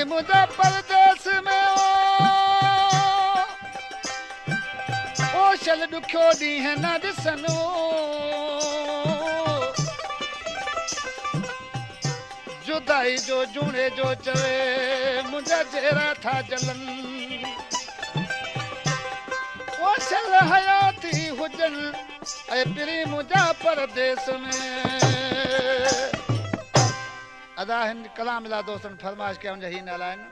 मुझे परदेस में ओ शल दुखियो ॾींहं न ॾिसनो जुदाई जो जूणे जो चवे मुंहिंजा चेहरा था जलन ओ शल हयाती हुजन ऐं पिरी मुंहिंजा परदेस में अदा हिन कलाम ला दोस्तन फरमाइश कया उनजा ही नाला आहिनि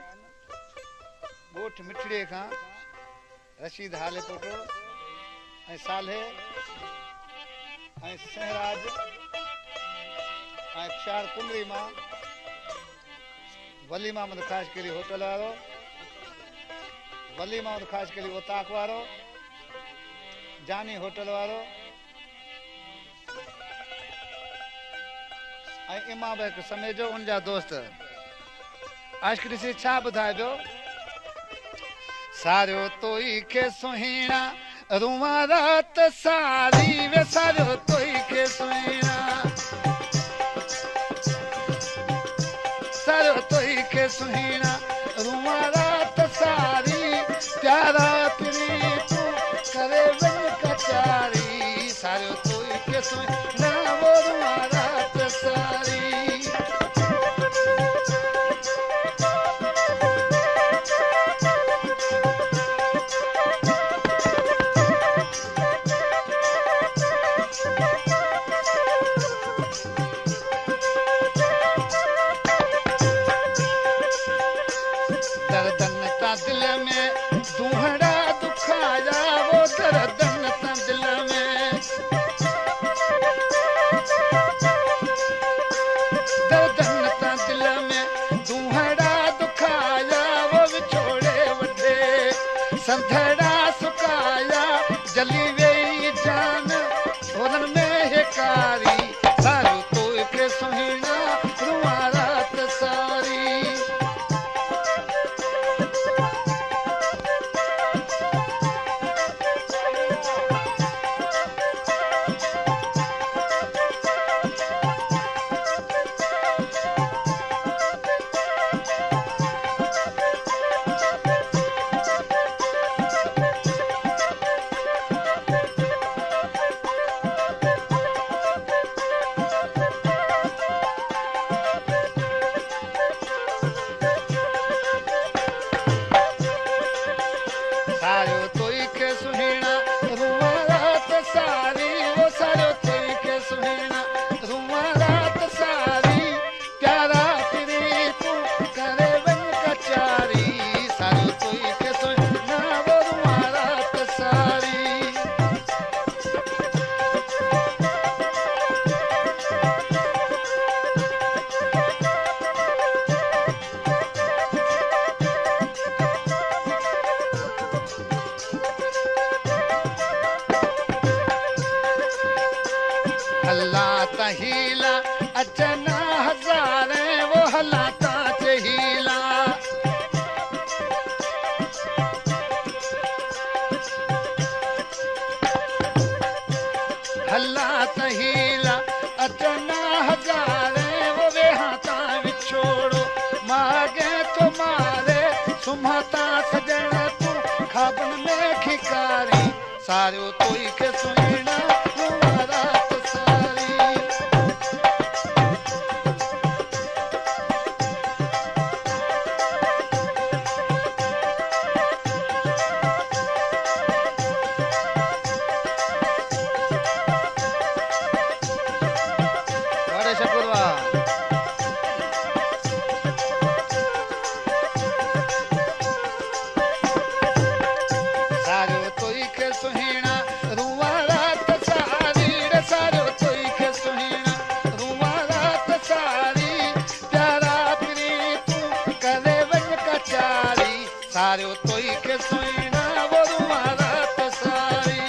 ॻोठ मिठड़ीअ खां रशीद हाले पोटो ऐं साले ऐं सहराज ऐं ख्यार कुंडली मां वली मोहम्मद ख़ास करी होटल वारो वली मोहम्मद ख़ास करी ओताक वारो जानी होटल वारो ऐं इमाम बि समेजो उनजा दोस्त आशिक ॾिसी छा ॿुधाए पियो सारियो तोई खे सुहिणा रूआ रात सारी वे सारियो तोई खे सुहिणा सारियो तोई खे सुहिणा रूआ रात सारी प्यारा पिरी तू करे वन कचारी सारियो तोई खे सुहिणा वो रूआ रात सारी दिल में दूहड़ा दुखाया वो दर्दन ता दिल में दर्दन ता दिल में दूहड़ा दुखाया वो विछोड़े वठे संधड़ा सुकाया जली वेई जान होरन में हिकारी सारू तो के सुहिणा रुआ रात सारी हीला अचना हजारे वो हलाता हीला हलाता हीला अचना हजारे वो वेहाता विछोड़ो मागे तुम्हारे सुमहता सजन तू खाबन में खिकारी सारो तोई के सुहिणा सारो तोई के सुहिणा वो रुआ रात सारी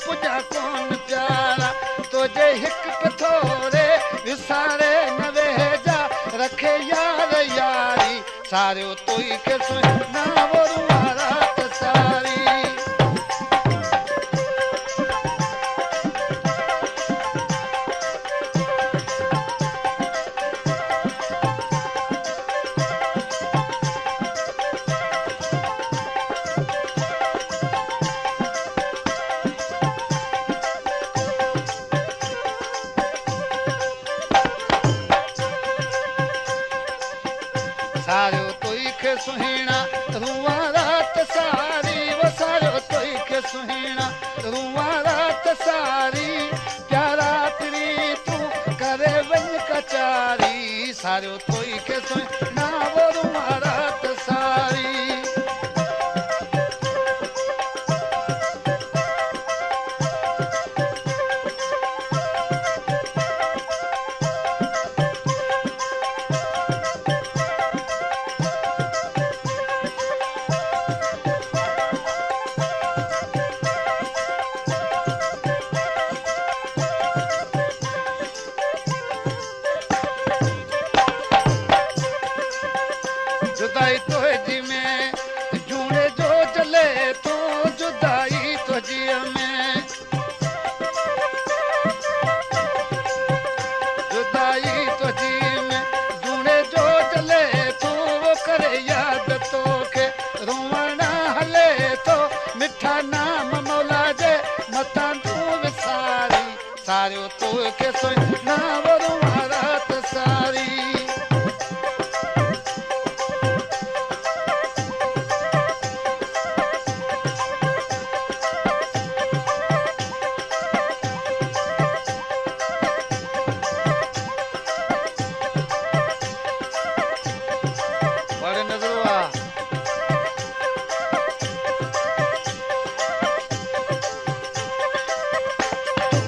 पुॼा कोन प्यारा तुंहिंजे हिकु कथोरे विसारे न वेजा रखे यार यारी सारियो तोई खे सुहिणा वरुआ रात सारी सारियो तोई खे सुहिणा रुआ रात सारी वो सारियो तोई खे सुहिणा रुआ रात सारी प्यारा तिरी तूं करे वञ कचारी सारियो तोई खे सुहिणा वो रुआ रात सारी जुदाई तुझी में जूड़े जो जले तो जुदाई तुझी में जुदाई तुझी में जूड़े जो जले तो वो करे याद तो के रोवणा हले तो मिठा नाम मौला जे मता तू विसारी सारियो तो के सुहिणा वरुआ रात सारी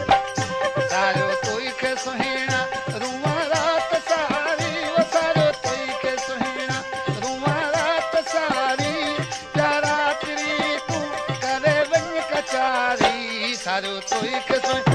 सारियो तोई खे सुहिणा रुआ रात सारी वो सारियो तोई खे सुहिणा रुआ रात सारी प्यारा तिरी तूं करे वञ कचारी सारियो तोई खे सुहिणा